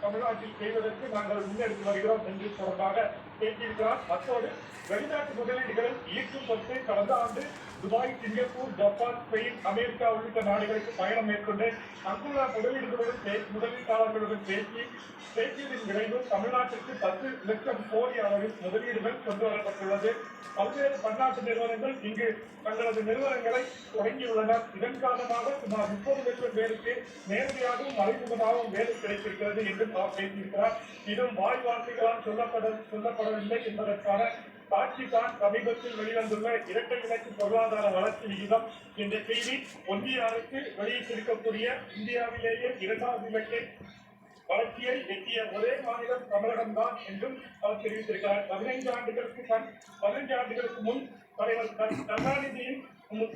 தமிழ்நாட்டில் செய்வதற்கு நாங்கள் முன்னெடுத்து வருகிறோம் என்று தொடர்பாக பேசியிருக்கிறார். அத்தோடு வெளிநாட்டு முதலீடுகளை ஈர்க்கும் பொருட்டு கடந்த ஆண்டு Dubai, Singapore, Japan, Spain, America உள்ளிட்ட நாடுகளுக்கு பயணம் மேற்கொண்டு அங்குள்ள முதலீட்டாளர்களுடன் பேசியதின் விளைவு தமிழ்நாட்டிற்கு 10 லட்சம் கோடி அளவில் முதலீடுகள் கொண்டு வரப்பட்டுள்ளது. பல்வேறு பன்னாட்டு நிறுவனங்கள் இங்கு தங்களது நிறுவனங்களை தொடங்கியுள்ளனர். இதன் காரணமாக சுமார் 30 லட்சம் பேருக்கு நேரடியாகவும் மறைமுகமாகவும் வேலை கிடைத்திருக்கிறது என்று அவர் பேசியிருக்கிறார். இதுவும் வாய் வார்த்தைகளால் சொல்லப்படவில்லை என்பதற்கான சாட்சி தான் சமீபத்தில் வெளிவந்துள்ள இரட்டை இலக்கு பொருளாதார வளர்ச்சி விகிதம் என்ற செய்தி ஒன்றிய அரசு வெளியிட்டிருக்கக்கூடிய இந்தியாவிலேயே 2வது இலக்கை வளர்ச்சியை எட்டிய ஒரே மாநிலம் தமிழகம்தான் என்றும் அவர் தெரிவித்திருக்கிறார். 15 ஆண்டுகளுக்கு முன் தலைவர் கருணாநிதியின்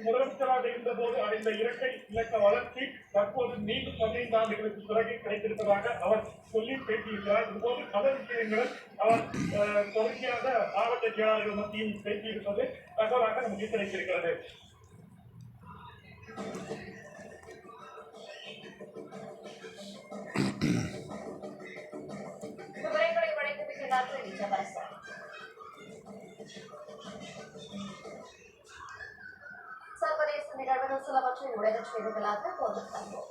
முதலமைச்சராக இருந்தபோது அடைந்த இரட்டை இலக்க வளர்ச்சி தற்போது மீண்டும் 15 ஆண்டுகளுக்கு பிறகு கிடைத்திருப்பதாக அவர் சொல்லி பேசியிருக்கிறார். இதுபோது பல விஷயங்களும் அவர் தொடர்ச்சியாக மாவட்ட செயலாளர்கள் மத்தியில் பேசியிருப்பது தகவலாக நமக்கு கிடைத்திருக்கிறது. சர்வதேச நிகழ்வுகள் சிலவற்றை உலகச் செய்திகளாக போதிருக்கிறோம்.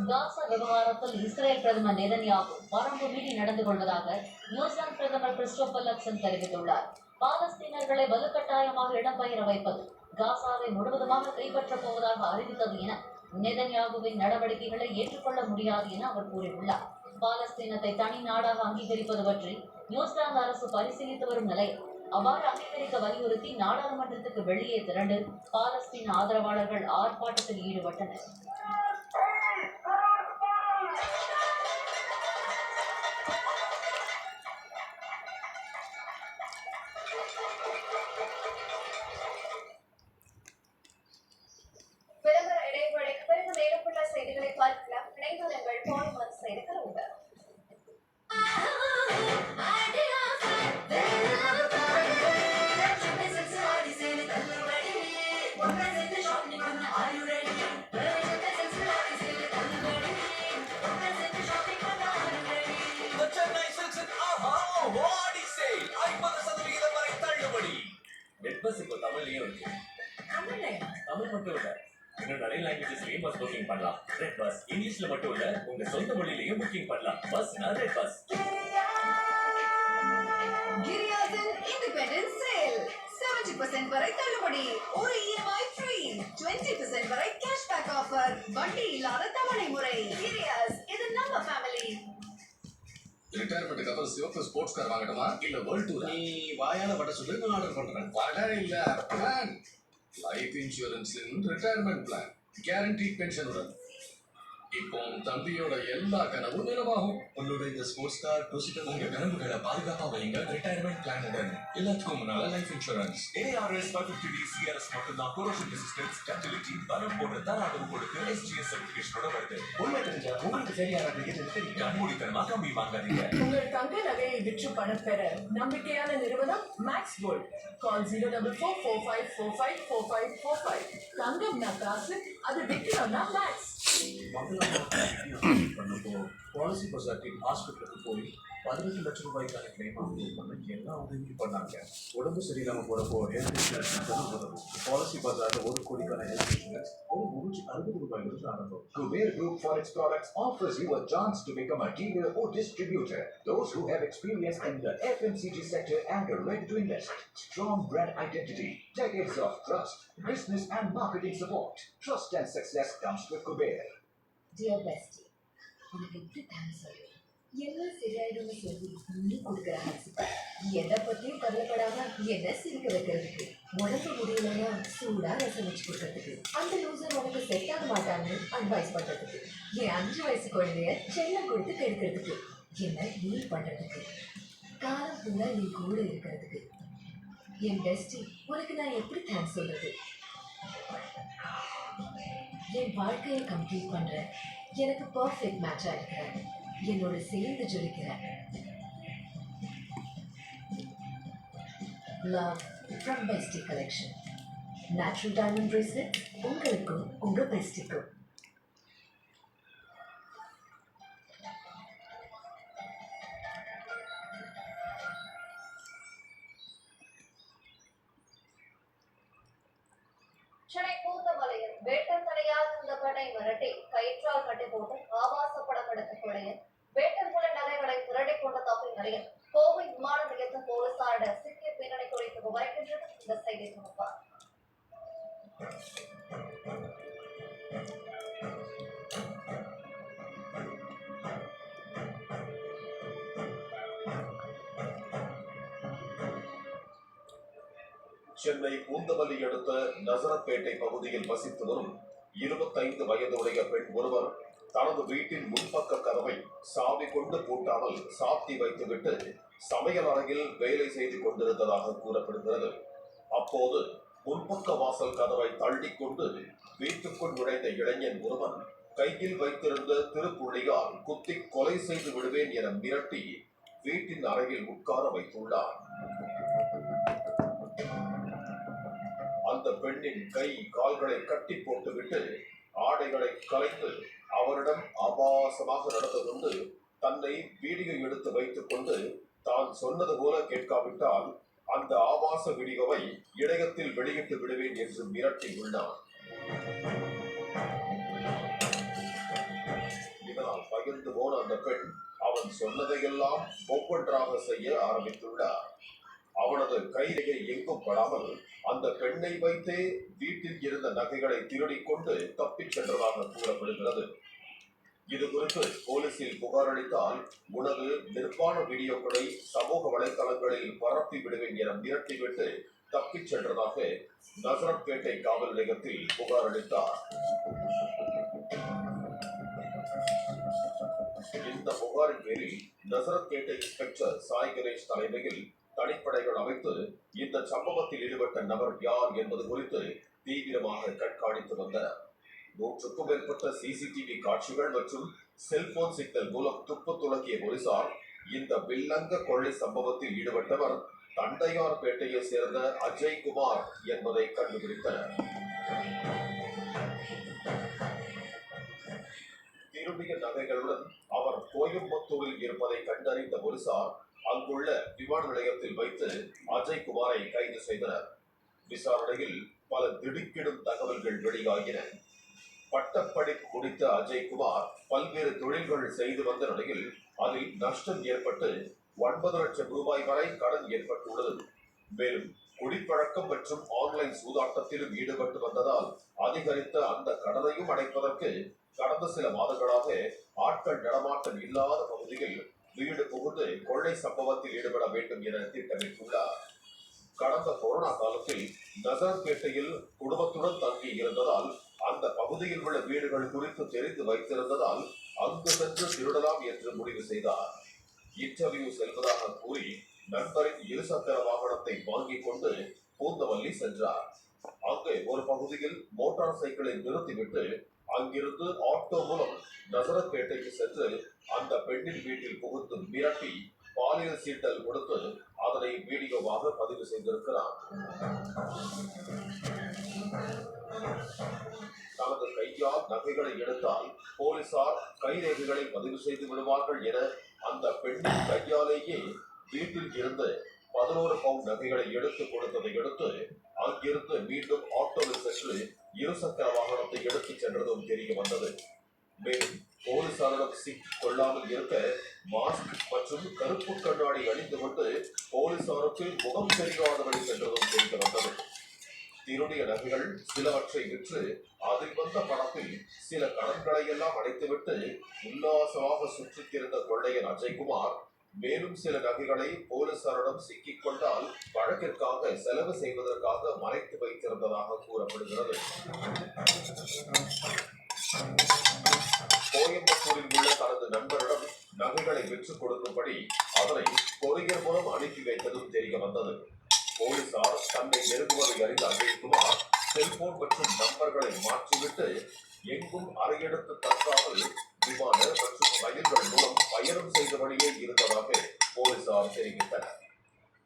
காசா விவகாரத்தில் இஸ்ரேல் பிரதமர் நெதன்யாகு வரம்பு மீறி நடந்து கொள்வதாக நியூசிலாந்து பிரதமர் கிறிஸ்டோபர் லக்சன் தெரிவித்துள்ளார். பாலஸ்தீனர்களை வலுக்கட்டாயமாக இடம்பெயர வைப்பது, காசாவை முழுவதுமாக கைப்பற்றப் போவதாக அறிவித்தது என நெதன்யாகுவின் நடவடிக்கைகளை ஏற்றுக்கொள்ள முடியாது என அவர் கூறியுள்ளார். பாலஸ்தீனத்தை தனி நாடாக அங்கீகரிப்பது பற்றி நியூசிலாந்து அரசு பரிசீலித்து வரும் நிலையில் அவ்வாறு அங்கீகரிக்க வலியுறுத்தி நாடாளுமன்றத்துக்கு வெளியே திரண்டு பாலஸ்தீன ஆதரவாளர்கள் ஆர்ப்பாட்டத்தில் ஈடுபட்டனர். விளம்பர இடைவேளைக்கு பிறகு மேற்கொள்ள செய்திகளை பார்க்கலாம். இணைந்துள்ளங்கள் பாலிமர் செய்திகள் உண்டு. தமிழ் மட்டும் இல்ல, இன்னும் நிறைய லாங்குவேஜஸ்லயும் பஸ் புக்கிங் பண்ணலாம். ரெட் பஸ் இங்கிலீஷ்ல மட்டும் இல்ல, உங்க சொந்த மொழியிலையும் புக்கிங் பண்ணலாம். பஸ்னா ரெட் பஸ். கிரியாஸின் இண்டிபெண்டன்ஸ் சேல் 70% வரை தள்ளுபடி, ஒரு EMI ஃப்ரீ, 20% வரை கேஷ்பேக் ஆஃபர், வட்டி இல்லாத தவணை முறை. கிரியாஸ், இது நம்ம ஃபேமிலி. ரிட்டையர்மெண்ட்டுக்கு அப்புறம் சிவப்பு ஸ்போர்ட்ஸ் கார் வாங்கணுமா இல்ல வேர்ல்ட் டூர்? நீ வாயால வட சொல்லி நான் ஆர்டர் பண்றேன். வட இல்ல பிளான். லைஃப் இன்சூரன்ஸின் ரிட்டையர்மெண்ட் பிளான், கேரண்டீட் பென்ஷனுடன். இப்போ தம்பியோட எல்லா கனவும் நிலவாகும். உன்னோட இந்த ஸ்போர்ட்ஸ் கார் உங்க கனவுகளை பாதுகாப்பா வைங்க ரிட்டையர்மெண்ட் பிளான் உடன். எல்லாத்துக்கும் முன்னால life insurance. ARS 550D CRS மட்டும்தான் corrosion resistance, stability, பலம் போன்ற தராதரம் கொடுத்து SGS certification-ஓட வருது. உண்மை தெரிஞ்சா உங்களுக்கு சரியானது எது தெரியும். கண்மூடித்தனமா கம்மி வாங்காதீங்க. உங்கள் தங்க நகையை விற்று பணம் பெற நம்பிக்கையான நிறுவனம் மேக்ஸ் கோல்ட். கால் 04445454545. தங்கம்னா காசு, அது விற்கிறோம்னா மேக்ஸ். பாலிசி பசாரிட்டி ஹாஸ்பிட்டலுக்கு போய் 18 லட்சம் ரூபாய்க்கான கிளைம் அப்ளை பண்ண எல்லா உதவியும் பண்ணாங்க. உடம்பு சரியில்லாம போறப்போ ஹெல்த் இன்சூரன்ஸ் உதவும். பாலிசி பசார்ல 1 கோடிக்கான ஹெல்த் இன்சூரன்ஸ் ஒரு 360 ரூபாயிலிருந்து ஆரம்பம். Kuber Group Forex Products offers you a chance to become a dealer or distributor. Those who have experience in the FMCG sector and are ready to invest. Strong brand identity, decades of trust, business and marketing support. Trust and success comes with Kuber. Dear bestie, உனக்கு எப்படி thanks சொல்லுவேன்? எல்லாம் சரியாயிடும்னு சொல்லி நீ கொடுக்குற answer எதை பத்தியும் கவலைப்படாம என்ன சிரிக்க வைக்கிறதுக்கு, உனக்கு முடியலன்னா சூடா ரசம் வச்சு கொடுக்கறதுக்கு, அந்த லூசர் உனக்கு செட் ஆக மாட்டான்னு அட்வைஸ் பண்றதுக்கு, என் 5 வயசு குழந்தைய செல்லம் கொடுத்து கெடுக்கிறதுக்கு, என்ன ஹீல் பண்றதுக்கு, காலம் ஃபுல்லா நீ கூட இருக்கிறதுக்கு. என் பெஸ்டி, உனக்கு நான் எப்படி தேங்க்ஸ் சொல்றது? என் வாழ்க்கையை கம்ப்ளீட் பண்ற, எனக்கு பர்ஃபெக்ட் மேட்சா இருக்கிற, என்னோட சேர்ந்து ஜொலிக்கிற. Love from bestie collection. Natural diamond bracelet உங்களுக்கும் உங்க பெஸ்டிக்கும். சென்னை பூந்தமல்லியில் வேட்டம் தடையாக இருந்த பெண்ணை மிரட்டி கயிற்றால் கட்டி போட்டு ஆபாச படம் எடுத்த கொலையன், வேட்டங்குள நகைகளை திருடி கொண்ட தப்பி நடிகர் கோவை விமான நிலையத்தில் போலீசாரிடம் சிக்கிய பின்னணி குறித்து விவரிக்கின்றது இந்த செய்தி தொகுப்பார். சென்னை பூந்தமல்லி அடுத்த நசரப்பேட்டை பகுதியில் வசித்து வரும் 25 வயதுடைய பெண் ஒருவர் தனது வீட்டின் முன்பக்க கதவை சாவி கொண்டு பூட்டாமல் சாத்தி வைத்துவிட்டு சமையல் அறையில் வேலை செய்து கொண்டிருந்ததாக கூறப்படுகிறது. அப்போது முன்பக்க வாசல் கதவை தள்ளிக்கொண்டு வீட்டுக்குள் நுழைந்த இளைஞன் ஒருவன் கையில் வைத்திருந்த திருப்புள்ளியால் குத்தி கொலை செய்து விடுவேன் என மிரட்டி வீட்டின் அறையில் உட்கார வைத்துள்ளார். அந்த பெண்ணின் கை கால்களை கட்டி போட்டுவிட்டு ஆடைகளை கலைத்து அவரிடம் ஆபாசமாக நடந்து கொண்டு தன்னை வீடியோ எடுத்து வைத்துக் கொண்டு தான் சொன்னது போல கேட்காவிட்டால் அந்த ஆபாச வீடியோவை இணையத்தில் வெளியிட்டு விடுவேன் என்று மிரட்டி உள்ளார். இதனால் பகிர்ந்து போன அந்த பெண் அவன் சொன்னதையெல்லாம் ஒவ்வொன்றாக செய்ய ஆரம்பித்துள்ளார். அவனது கைரேகை எங்கும் படாமல் அந்த பெண்ணை வைத்தே வீட்டில் இருந்த நகைகளை திருடிக் கொண்டு தப்பிச் சென்றதாக கூறப்படுகிறது. இது குறித்து போலீசில் புகார் அளித்தால் உனது நிர்வாண வீடியோக்களை சமூக வலைதளங்களில் பரப்பி விடுவேன் என மிரட்டிவிட்டு தப்பிச் சென்றதாக நசரப்பேட்டை காவல் நிலையத்தில் புகார் அளித்தார். இந்த புகாரின் பேரில் நசரப்பேட்டை இன்ஸ்பெக்டர் சாய் கணேஷ் தலைமையில் தனிப்படைகள் அமைத்து இந்த சம்பவத்தில் ஈடுபட்ட நபர் யார் என்பது குறித்து தீவிரமாக கண்காணித்து வந்தனர். 100க்கும் மேற்பட்ட சிசிடிவி காட்சிகள் மற்றும் செல்போன் சிக்னல் மூலம் துப்பு துளக்கிய போலீசார் இந்த வில்லங்க கொள்ளை சம்பவத்தில் ஈடுபட்டவர் தண்டையார்பேட்டையை சேர்ந்த அஜய் குமார் என்பதை கண்டுபிடித்தனர். திருடிய நகைகளுடன் அவர் கோயம்புத்தூரில் இருப்பதை கண்டறிந்த போலீசார் அங்குள்ள விமான நிலையத்தில் வைத்து அஜய் குமாரை கைது செய்தனர். விசாரணையில் பல திடுக்கிடும் தகவல்கள் வெளியாகின. பட்டப்படிப்பு முடித்த அஜய் குமார் பல்வேறு தொழில்கள் செய்து வந்த நிலையில் அதில் நஷ்டம் ஏற்பட்டு 9 லட்சம் ரூபாய் வரை கடன் ஏற்பட்டுள்ளது. மேலும் குடிப்பழக்கம் மற்றும் ஆன்லைன் சூதாட்டத்திலும் ஈடுபட்டு வந்ததால் அதிகரித்த அந்த கடனையும் அடைப்பதற்கு கடந்த சில மாதங்களாக ஆட்கள் நடமாட்டம் இல்லாத பகுதியில் வீடு புகுந்து கொள்ளை சம்பவத்தில் ஈடுபட வேண்டும் என திட்டமிட்டுள்ளார். கடந்த கொரோனா காலத்தில் நசரப்பேட்டையில் குடும்பத்துடன் தங்கி இருந்ததால் அந்த பகுதியில் உள்ள வீடுகள் குறித்து தெரிந்து வைத்திருந்ததால் அங்கு சென்று திருடலாம் என்று முடிவு செய்தார். இன்டர்வியூ செல்வதாக கூறி நண்பரின் 2 சக்கர வாகனத்தை வாங்கிக் கொண்டு பூந்தமல்லி சென்றார். அங்கே ஒரு பகுதியில் மோட்டார் சைக்கிளை நிறுத்திவிட்டு அங்கிருந்து ஆட்டோ மூலம் நசரப்பேட்டைக்கு சென்று அந்த பெண்ணின் வீட்டில் புகுந்து மிரட்டி பாலியல் சீண்டல் கொடுத்து அதனை வீடியோவாக பதிவு செய்திருக்கிறார். தனது கையால் நகைகளை எடுத்தால் போலீசார் கைரேகைகளை பதிவு செய்து விடுவார்கள் என அந்த பெண்ணின் கையாலேயே வீட்டில் இருந்து 11 பவுண்ட் நகைகளை எடுத்து கொடுத்ததை அடுத்து அங்கிருந்து மீண்டும் ஆட்டோவில் சென்று 2 சக்கர வாகனத்தை எடுத்துச் சென்றதும் தெரிய வந்தது. மேலும் போலீசாரிடம் சிக்கிக் கொள்ளாமல் இருக்க மாஸ்க் மற்றும் கருப்பு கண்ணாடி அணிந்து கொண்டு போலீசாருக்கு முகம் தெரியாதபடி சென்றதும் தெரிய வந்தது. திருடிய நகைகள் சிலவற்றை விற்று அதில் வந்த பணத்தில் சில கடன்களை எல்லாம் அடைத்துவிட்டு உல்லாசமாக சுற்றித் திரிந்த கொள்ளையன் அஜய்குமார் மேலும் சில நகைகளை போலீசாரிடம் சிக்கிக் கொண்டால் வழக்கிற்காக செலவு செய்வதற்காக மறைத்து வைத்திருந்ததாக கூறப்படுகிறது. கோயம்புத்தூரில் உள்ள தனது நண்பரிடம் நகைகளை விற்றுக் கொடுக்கும்படி அதனை கொரியர் மூலம் அனுப்பி வைத்ததும் தெரிய வந்தது. போலீசார் தன்னை நெருங்குவதை அறிந்த அஜய்குமார் செல்போன் மற்றும் நம்பர்களை மாற்றிவிட்டு எங்கும் அறையெடுத்து தற்காமல் விமான மற்றும் ரயில்கள் மூலம் பயணம் செய்தபடியே இருந்ததாக போலீசார் தெரிவித்தனர்.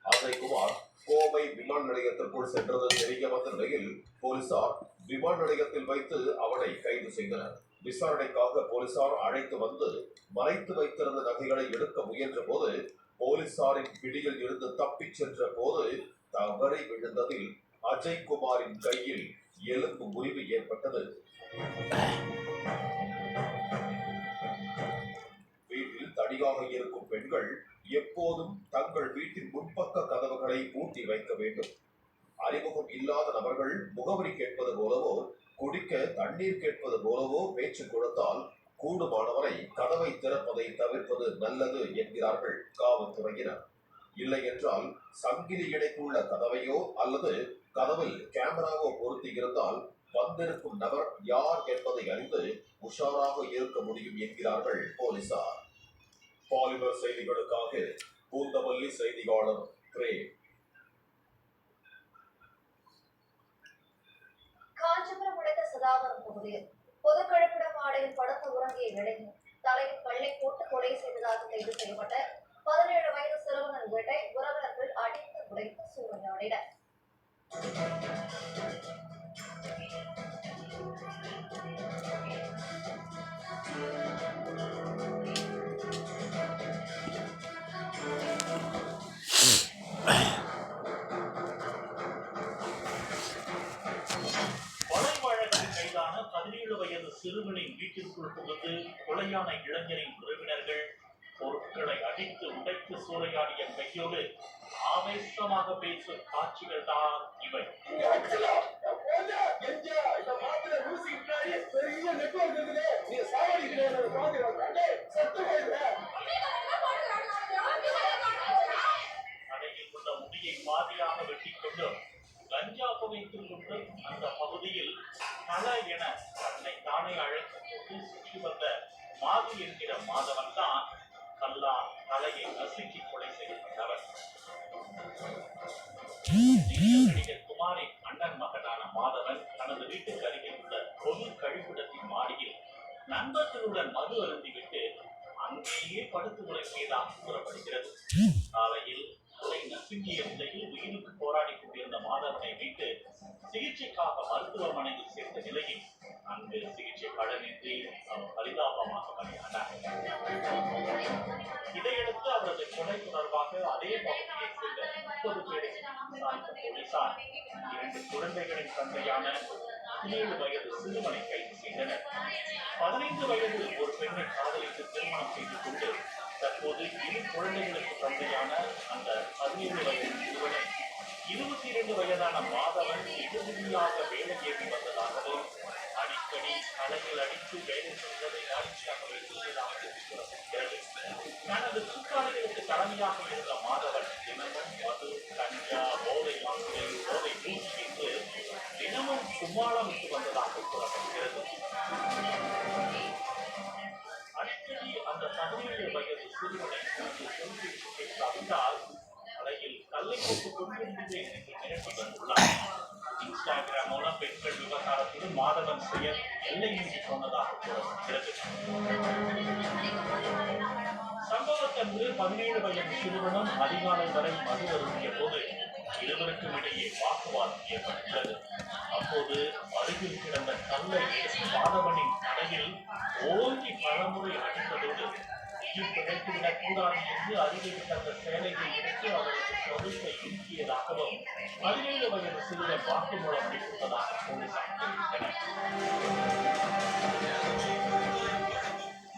அஜய்குமார் கோவை விமான நிலையத்திற்குள் சென்றது தெரிய வந்த நிலையில் போலீசார் விமான நிலையத்தில் வைத்து அவனை கைது செய்தனர். விசாரணைக்காக போலீசார் அழைத்து வந்து மறைத்து வைத்திருந்த நகைகளை எடுக்க முயன்ற போது போலீசாரின் பிடியில் இருந்து தப்பிச் சென்ற போது தவறி விழுந்ததில் அஜய்குமாரின் கையில் எலும்பு முறிவு ஏற்பட்டது. வீட்டில் தனியாக இருக்கும் பெண்கள் எப்போதும் தங்கள் வீட்டின் முன்பக்க கதவுகளை பூட்டி வைக்க வேண்டும். அறிமுகம் இல்லாத நபர்கள் முகவரி கேட்பது போலவோ குடிக்க தண்ணீர் கேட்பது போலவோ பேச்சு கொடுத்தால் கூடுமானவரை கதவை திறப்பதை தவிர்ப்பது நல்லது என்கிறார்கள் காவல்துறையினர். இல்லை என்றால் சங்கிலி இணைப்புள்ள கதவையோ அல்லது கதவில் கேமராவோ பொருத்தி இருந்தால் வந்திருக்கும் நபர் யார் என்பதை அறிந்து உஷாராக இருக்க முடியும் என்கிறார்கள் போலீசார். பாலிமர் செய்திகளுக்காக பூந்தமல்லி செய்தியாளர் பிரேம். காஞ்சிபுரம் அடுத்த சதாவரம் பகுதியில் பொது கழிப்பிடம் ஆடையில் படுத்து உறங்கிய இளைஞர் தலையில் கல்லை போட்டு கொலை செய்ததாக கைது செய்யப்பட்ட 17 வயது சிறுவனின் வீட்டை உறவினர்கள் அடித்து உடைத்து சூறையாடினர். கைதான 17 வயது சிறுவனின் வீட்டிற்குள் புகுந்து கொலையான இளைஞரின் உறவினர்கள் பொருட்களை அடித்து உடைத்து சூறையாடிய கையோடு ஆவேசமாக பேசும் காட்சிகள் தான் இவை. கடையில் உள்ள முடியை பாதியாக வெட்டிக் கொண்டும் கஞ்சா புகைத்துக் கொண்டு அந்த பகுதியில் கல என தன்னை தானே அழைத்துக் கொண்டு சுற்றி வந்த மாது என்கிற மாதவன் தான் கல்லால் தலையை நசுக்கி கொலை செய்யப்பட்டவர். நடிகர் குமாரின் அண்ணன் மகனான மாதவன் தனது வீட்டுக்கு அருகில் உள்ள பொது கழிப்பிடத்தின் மாடியில் நண்பர்களுடன் மது அருந்திவிட்டு அங்கேயே படுத்து உறங்கியதாக கூறப்படுகிறது. காலையில் தலை நசுங்கிய நிலையில் உயிருக்கு போராடி கொண்டிருந்த மாதவனை மீட்டு சிகிச்சைக்காக மருத்துவமனையில் சேர்த்த நிலையில் அங்கு சிகிச்சை பலனின்றி அவர் பரிதாபமாக பலியானார். இதையடுத்து அவரது கொலை தொடர்பாக அதே பகுதியைச் சேர்ந்த 30 பேரை விசாரித்த போலீசார் 2 குழந்தைகளின் தந்தையான 17 வயது சிறுவனை கைது செய்தனர். 15 வயதில் ஒரு பெண்ணை காதலித்து திருமணம் செய்து கொண்டு தற்போது 2 குழந்தைகளுக்கு தந்தையான அந்த 17 வயது சிறுவனை 22 வயதான மாதவன் எதிர்மறையாக வேலை ஏறி வந்ததாகவும் அடிக்கடி தலையில் அடித்து வேலை செய்வதை ஆட்சியாக வைத்துள்ளதாக கூறப்படுகிறது. தனது கூட்டாளிகளுக்கு தலைமையாக இருந்த மாதவன் தினமும் மது, கஞ்சா, போதை மாசுகள், போதை பூச்சி என்று தினமும் கும்மாளமிட்டு வந்ததாக கூறப்படுகிறது. அடிக்கடி அந்த 17 வயது சிறுவனை சொல்லி கேட்காவிட்டால் தலையில் கல்லை போட்டுக் கொண்டிருந்தேன் என்று மிரட்டி வந்துள்ளார். இன்ஸ்டாகிராம் மூலம் பெண்கள் விவகாரத்தில் மாதவன் செயல் எல்லை மீறி போனதாக கூறப்படுகிறது. சம்பவத்தன்று 17 வயது சிறுவனும் அதிகாலை வரை மது அருந்திய போது இருவருக்கும் இடையே வாக்குவாதம் ஏற்பட்டுள்ளது. அப்போது அருகில் கிடந்த கல்லை மாதவனின் தலையில் ஓங்கி பலமுறை அடித்ததோடு உயிர் பிழைத்துவிடக் கூடாது என்று அருகில் கிடந்த சேலையை எடுத்து அவரது கழுத்தை இறுக்கியதாகவும் 17 வயது சிறுவன் வாக்குமூலம் அளித்துள்ளதாக போலீசார் தெரிவித்தனர்.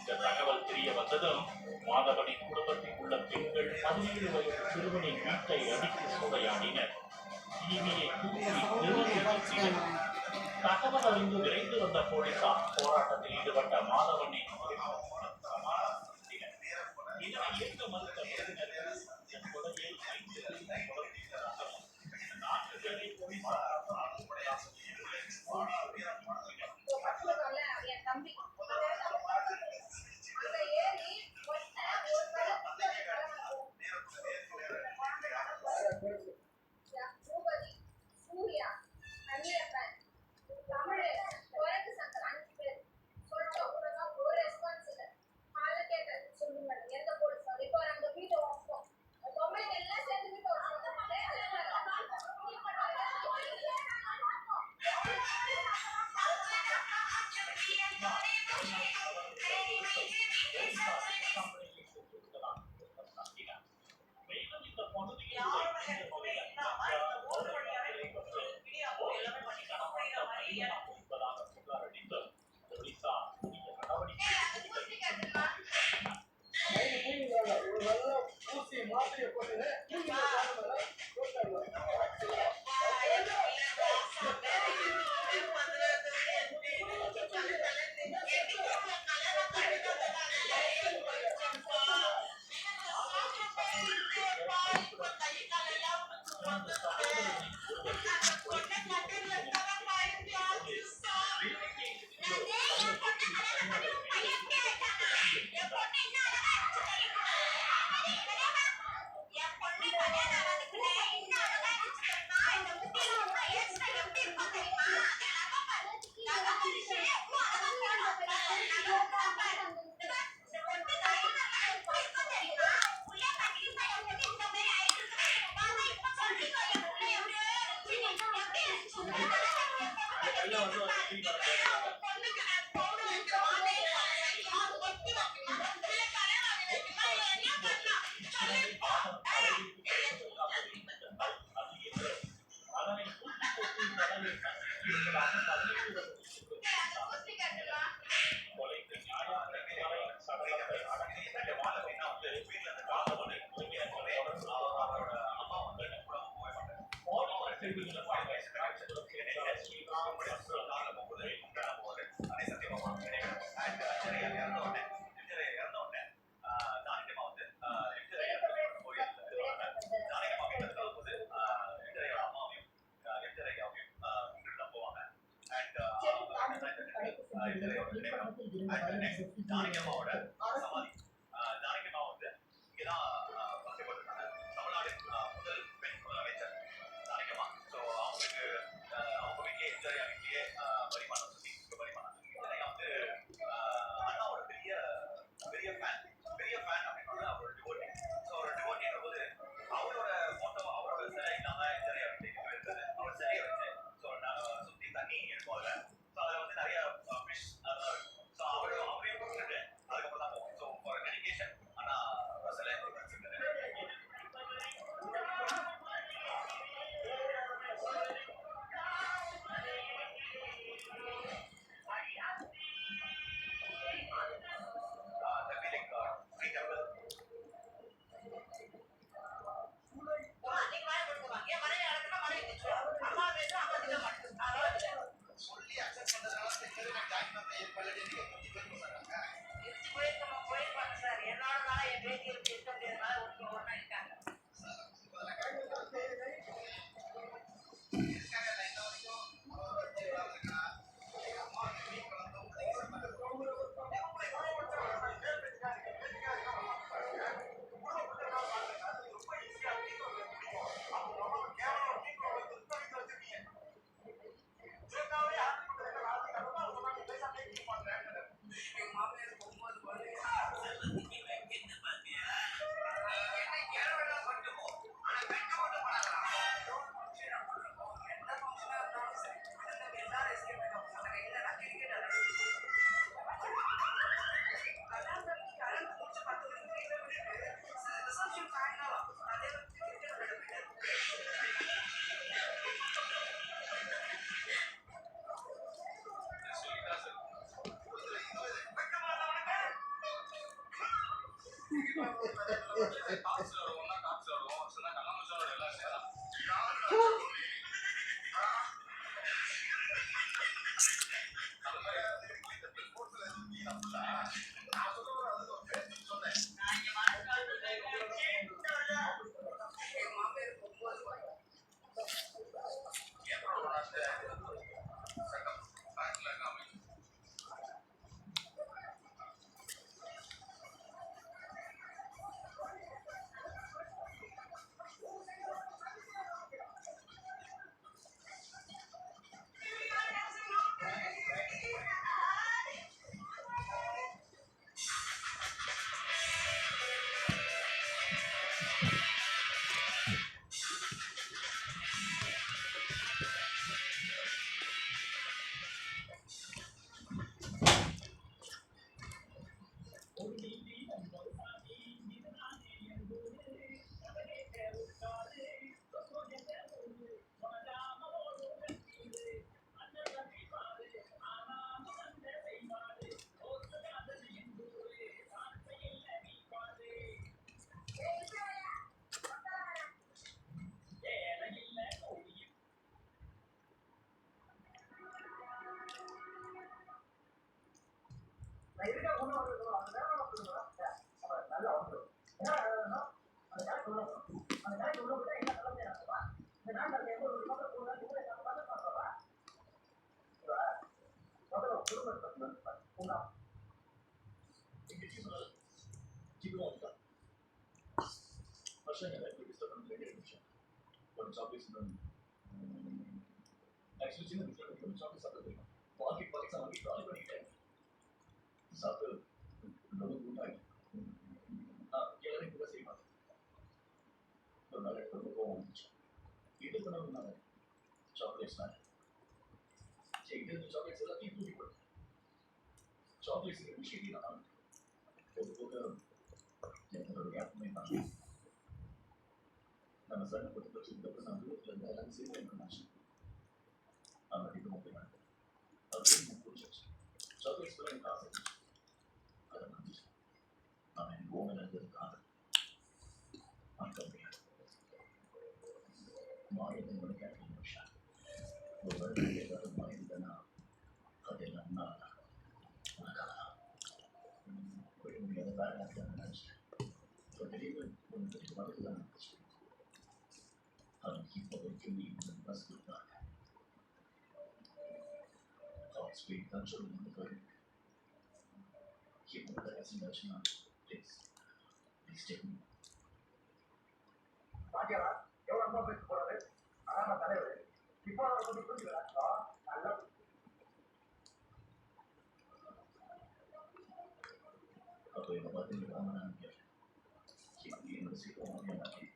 இந்த தகவல் தெரிய வந்ததும் மாதவனின் குடும்பத்தில் உள்ள பெண்கள் 17 வயது சிறுவனின் வீட்டை அடித்து சூறையாடினர். டிவியை தூக்கி நிறுத்தி வச்சுக்கணும். தகவல் அறிந்து விரைந்து வந்த போலீசார் போராட்டத்தில் ஈடுபட்ட மாதவனை இதனை ஏற்க மறுத்த உறவினர்கள் கொலையில் 5 பேரை கொலை செய்ததாகவும் 4 பேரை போலீசார் என் தம்பி அங்க ஏறி பூபதி, சூர்யா, அந்நியப்பன், தமிழ், குரங்கு சங்கர் 5 பேர் சொல்லிட்டு அப்புறமா ஒரு ரெஸ்பான்ஸ் இல்லை. ஆளு கேட்டேன், சொல்லுங்க எந்த போலீஸ் இப்போ அந்த வீட்டை வாங்குவோம் பொம்மைங்க எல்லாம் சேர்ந்து வீட்டை மேலும் இந்த பகுதியில் புகார் அளித்து போலீசார் உரிய நடவடிக்கை வருஷங்க டிஸ்டர்ப் பண்ண வேண்டிய விஷயம் ஒரு சாக்லேட்ஸ் ஆக்சுவலி சின்ன வயசுல ஒரு சாக்லேட் சாப்பிட்டு தெரியும் பாக்கெட் பாக்கெட்ஸாக வாங்கி ட்ராலி பண்ணிட்டேன் சாப்பிட்டு ரொம்ப குண்டாயிட்டு எல்லாரும் கூட செய்வாங்க ஒரு நாள் எடுத்து ரொம்ப கோவம் வந்துச்சு இது பண்ணணும்னால சாக்லேட்ஸ் தான் இது சாக்லேட்ஸ் எல்லாத்தையும் தூக்கி போட்டு சாக்லேட்ஸ் விஷயம் தான் ஒரு போக என்னோட யாருமே தான் நம்ம சண்டை போட்டு பிரச்சனை நான் தூரத்தில் இருந்த எல்லாரும் சேர்ந்து பண்ணாச்சு அவன் அடிக்க முடியாது அது பிடிச்சிச்சு சாக்லேட்ஸ் கூட எனக்கு ஆசை அதை வந்துச்சு அவன் எனக்கு ஓவன் இருந்ததுக்காக மறக்க முடியாது மாறியதனோட கேட்டீங்க விஷயம் ஒரு வருடம் ஏதாவது மாறியதுன்னா அதெல்லாம் நான் உனக்காக தான் விட முடியாத பேரண்ட் நினைச்சிட்டேன் இப்போ திடீர்னு ஒன்று பெரிய மருந்து தான் இருந்துச்சு அவன் இப்போ வரைக்கும் நீ பஸ் கொடுத்தாங்க ஸ்பீட் தான் சொல்லி வந்து போயிருக்கு இப்போ கடைசியாச்சுன்னா ப்ளீஸ் ப்ளீஸ் டேக் மீ பாக்கியரா எவ்வளவு அன்பா பேச போறாரு அதான் தலைவர் இப்போ அவரை கொஞ்சம் புரிஞ்சுக்கிறா நல்லா அப்போ என்னை பார்த்து நீ வாங்கினான்னு கேட்டேன் இப்போ என்னோட சீக்கிரம் வாங்க மாட்டேன்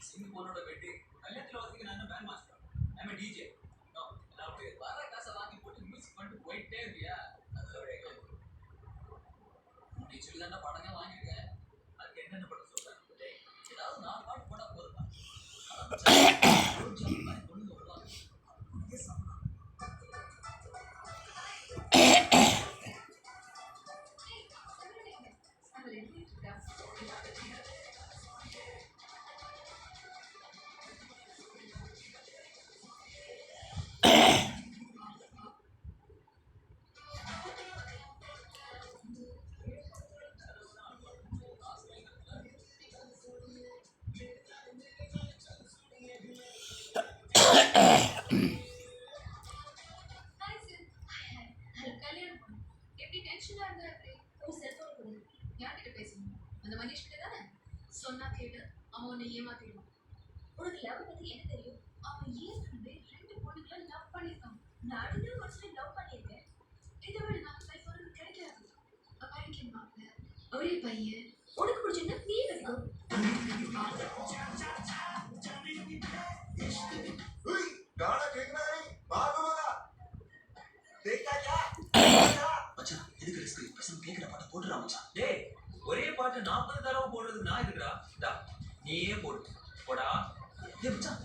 சிங்கப்பூரோட வெட்டி கல்யாணத்துல வாசிக்க நான் பேண்ட் மாஸ்டர் ஐம் டிஜே நான் அப்படியே வர காசை வாங்கி போட்டு மியூசிக் பண்ணிட்டு போயிட்டே இருக்கியா அதோட நீ சொல்லி தானே படங்க வாங்கியிருக்கேன் அதுக்கு என்னென்ன பண்ண சொல்றேன் ஏதாவது 4 பாட்டு போட்டா போதும் பொண்ணுங்க வருவாங்க எப்படி டென்ஷனா இருந்தா எப்படி ஒரு செல்போன் கொடு யார்கிட்ட பேசணும் அந்த மனிஷ் கிட்ட தானே சொன்னா கேளு அவன் உன்னை ஏமாத்திடுவான் உனக்கு லவ் பத்தி என்ன தெரியும் அவன் ஏற்கனவே 2 பொண்ணுங்களை லவ் பண்ணியிருக்கான் நானும் தான் ஒரு சில லவ் பண்ணியிருக்கேன் இதை விட நான் லைஃப் ஒரு கிடைக்காது அமெரிக்கன் மாப்பிள்ள ஒரே பையன் உனக்கு பிடிச்சிருந்தா நீ கிடைக்கும் गाना देखना नहीं बात होगा देखा क्या மச்சான் எதுக்கு ரிஸ்க் பசங்க கேக்குற பாட்டை போடுறா மச்சான் டேய் ஒரே பாட்டு 40 தடவை போடுறதுக்கு நான் எதுக்குடா டா நீயே போடு போடா டேய் மச்சான்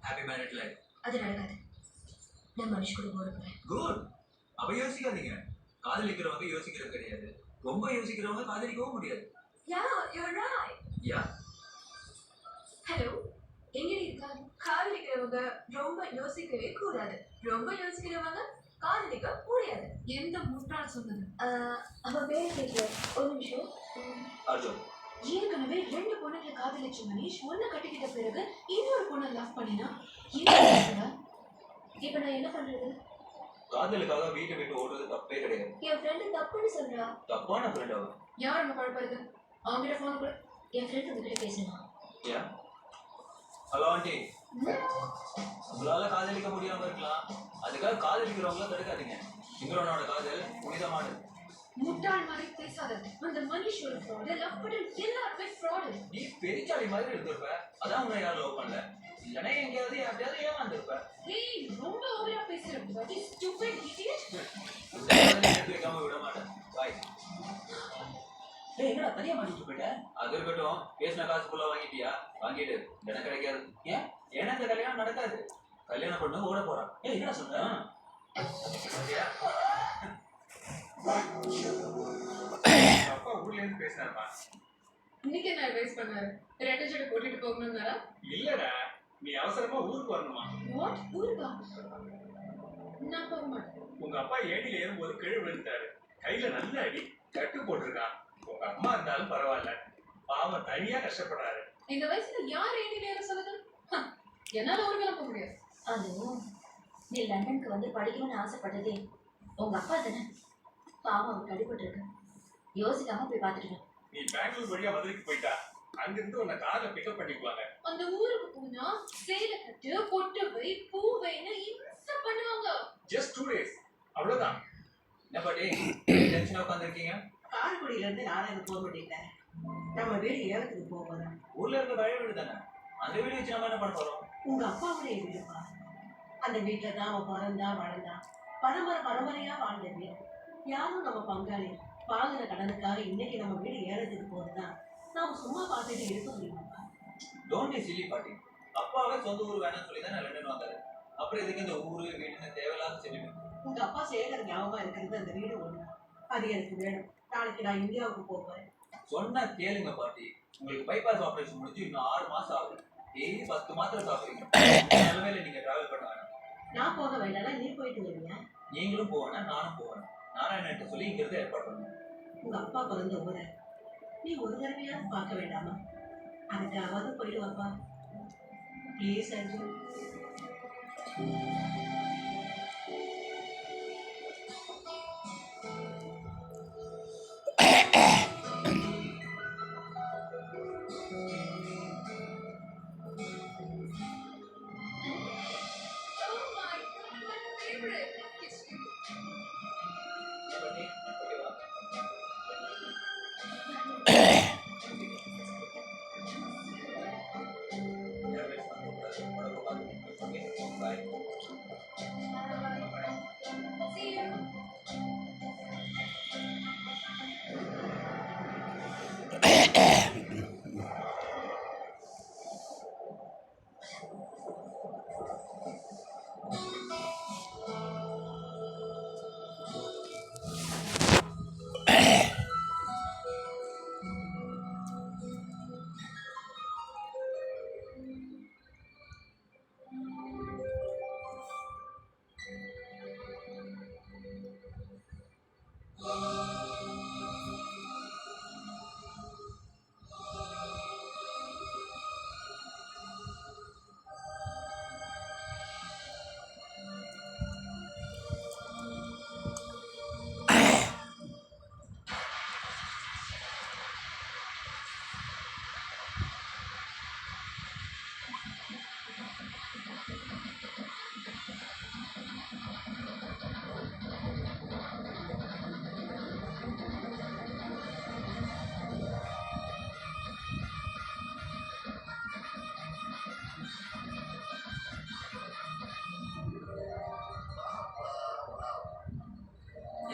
ஹாப்பி மேரிட் லைஃப் அது நடக்காது நான் மனுஷ் கூட போட போறேன் குட் அப்ப யோசிக்காதீங்க காதலிக்கிறவங்க யோசிக்கிறது கிடையாது ரொம்ப யோசிக்கிறவங்க காதலிக்கவும் முடியாது yeah you are right yeah hello எங்க இருக்கா காதலிக்கிறவங்க ரொம்ப யோசிக்கவே கூடாது ரொம்ப யோசிக்கிறவங்க காதலிக்க முடியாது எந்த முட்டாள் சொன்னது அவன் பேர் கேட்கல ஒரு நிமிஷம் அர்ஜுன் ஏற்கனவே 2 பொண்ணுங்களை காதலிச்ச மனிஷ் ஒன்ன கட்டிக்கிட்ட பிறகு இன்னொரு பொண்ணை லவ் பண்ணினா என்ன இப்ப நான் என்ன பண்றது காதலுக்காக வீட்டை விட்டு ஓடுறது தப்பே கிடையாது என் ஃப்ரெண்டு தப்புன்னு சொல்றா தப்பான ஃப்ரெண்ட் அவன் யார் நம்ம குழப்பறது அவங்கிட்ட ஃபோன் கூட என் ஃப்ரெண்ட் உங்ககிட்ட பேசணும் ஏன் ஹலோ ஆண்டி உங்களால காதலிக்க முடியாம இருக்கலாம் அதுக்காக காதலிக்கிறவங்கள தடுக்காதீங்க இவரோட காதல் புனிதமானது முட்டாள் மாதிரி பேசாத அந்த மனிஷ் ஒரு ஃப்ராட் லவ் பண்ண எல்லாருமே ஃப்ராட் நீ பெரிச்சாலி மாதிரி இருந்திருப்ப அதான் உன்னை யாரும் லவ் பண்ணல இல்லைன்னா எங்கேயாவது யார்கிட்டயாவது ஏமாந்துருப்ப ஏய் ரொம்ப ஓவரா பேசுற பட் ஸ்டூபிட் இடியட் எடுத்து வைக்காம விட மாட்டேன் பாய் என்னடா தனியா மாட்டிட்டு போயிட்ட அது இருக்கட்டும் பேசின காசு ஃபுல்லா வாங்கிட்டியா வாங்கிட்டு தினம் கிடைக்காது ஏன் ஏன்னா இந்த கல்யாணம் நடக்காது கல்யாணம் பண்ணு ஓட போறான் என்னடா சொல்ற அப்பா ஊர்ல இருந்து பேசினாருப்பா இன்னைக்கு என்ன அட்வைஸ் பண்ணாரு ரெட்டை ஜடை போட்டுட்டு போகணும்னாரா இல்லடா நீ அவசரமா ஊருக்கு வரணுமா வாட் ஊருக்கா நான் போக மாட்டேன் உங்க அப்பா ஏடியில ஏறும்போது கீழே விழுந்துட்டாரு கையில நல்ல அடி கட்டு போட்டிருக்கான் உங்க அம்மா இருந்தாலும் பரவாயில்ல பாவம் தனியா கஷ்டப்படுறாரு இந்த வயசுல யார் ஏடி நேரம் சொல்லுது என்னால ஊருக்கெல்லாம் போக முடியாது அதுவும் நீ லண்டனுக்கு வந்து படிக்கணும்னு ஆசைப்பட்டதே உங்க அப்பா தானே பாவம் அவருக்கு அடிபட்டு இருக்கு யோசிக்காம போய் பார்த்துட்டு நீ பெங்களூர் வழியா மதுரைக்கு போயிட்டா அங்கிருந்து உன்னை கார்ல பிக்கப் பண்ணிக்குவாங்க அந்த ஊருக்கு போனா சேலை கட்டு பொட்டு வை பூ வைன்னு இம்சை பண்ணுவாங்க ஜஸ்ட் 2 days அவ்வளவுதான் என்ன பாட்டி டென்ஷனா உட்காந்துருக்கீங்க காரைக்குடியில இருந்து நாராயண போக மாட்டேன் நம்ம வீடு ஏலத்துக்கு போக போறோம் ஊர்ல இருக்க பழைய வீடு தானே அந்த வீடு வச்சு நம்ம என்ன பண்ண போறோம் உங்க அப்பாவுடைய வீடுப்பா அந்த வீட்டுல தான் அவன் பிறந்தா வளர்ந்தான் பரம்பரையா வாழ்ந்த வீடு யாரும் நம்ம பங்காளி வாங்கின கடனுக்காக இன்னைக்கு நம்ம வீடு ஏலத்துக்கு போறதுதான் நாம சும்மா பார்த்துட்டு இருக்க முடியுமாப்பா டோன்ட் பி சில்லி பாட்டி அப்பாவே சொந்த ஊர் வேணாம்னு சொல்லி தான் லண்டன் வந்தாரு அப்புறம் இதுக்கு இந்த ஊரு வீடுன்னு தேவையில்லாத சொல்லிட்டு உங்க அப்பா சேகர் ஞாபகமா இருக்கிறது அந்த வீடு ஒண்ணு அது எனக்கு வேணும் நாளைக்கு நான் இந்தியாவுக்கு போறேன் சொன்னா கேளுங்க பாட்டி உங்களுக்கு பைபாஸ் ஆபரேஷன் முடிஞ்சு இன்னும் 6 மாசம் ஆகும் டெய்லி 10 மாத்திரை சாப்பிடுறீங்க நிலைமையில நீங்க டிராவல் பண்ண வேணாம் நான் போக வேண்டாம் நீ போயிட்டு வருவியா நீங்களும் போவேனா நானும் போவேன் நாராயணன் சொல்லி இங்க இருந்து ஏற்பாடு பண்ணுங்க உங்க அப்பா பிறந்த ஊரை நீ ஒரு தடவையாவது பார்க்க வேண்டாமா அதுக்காவது போயிட்டு வாப்பா ப்ளீஸ் அர்ஜுன்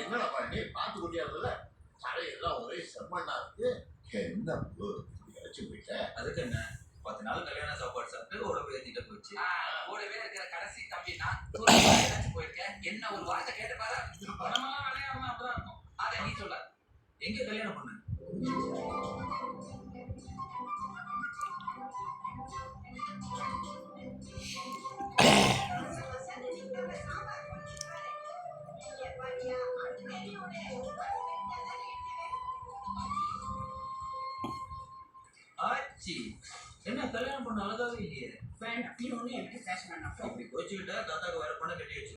என்னடா பண்ணி பார்த்து குட்டியாதுல தலையெல்லாம் ஒரே செம்மண்ணா இருக்கு. என்ன அடிச்சு போயிட்ட? அதுக்கு என்ன 10 நாள் கல்யாண சாப்பாடு சாப்பிட்டு உடம்பு ஏத்திட்ட போச்சு. கூடவே இருக்கிற கடைசி தம்பி நான் தூரத்து போயிருக்கேன். என்ன ஒரு வார்த்தை கேட்டு பாரு. பணமெல்லாம் விளையாடணும் அப்படிதான் இருக்கும். அதை நீ சொல்ல. எங்க கல்யாணம் பண்ண? ஆச்சி என்ன கல்யாணம் பண்ண அழகாவே இல்லையே. வேண்டாம் நீ ஒண்ணு எனக்கு பேச வேண்டாம். இப்படி கோச்சுக்கிட்டா தாத்தாக்கு வேற பண்ண கட்டி வச்சு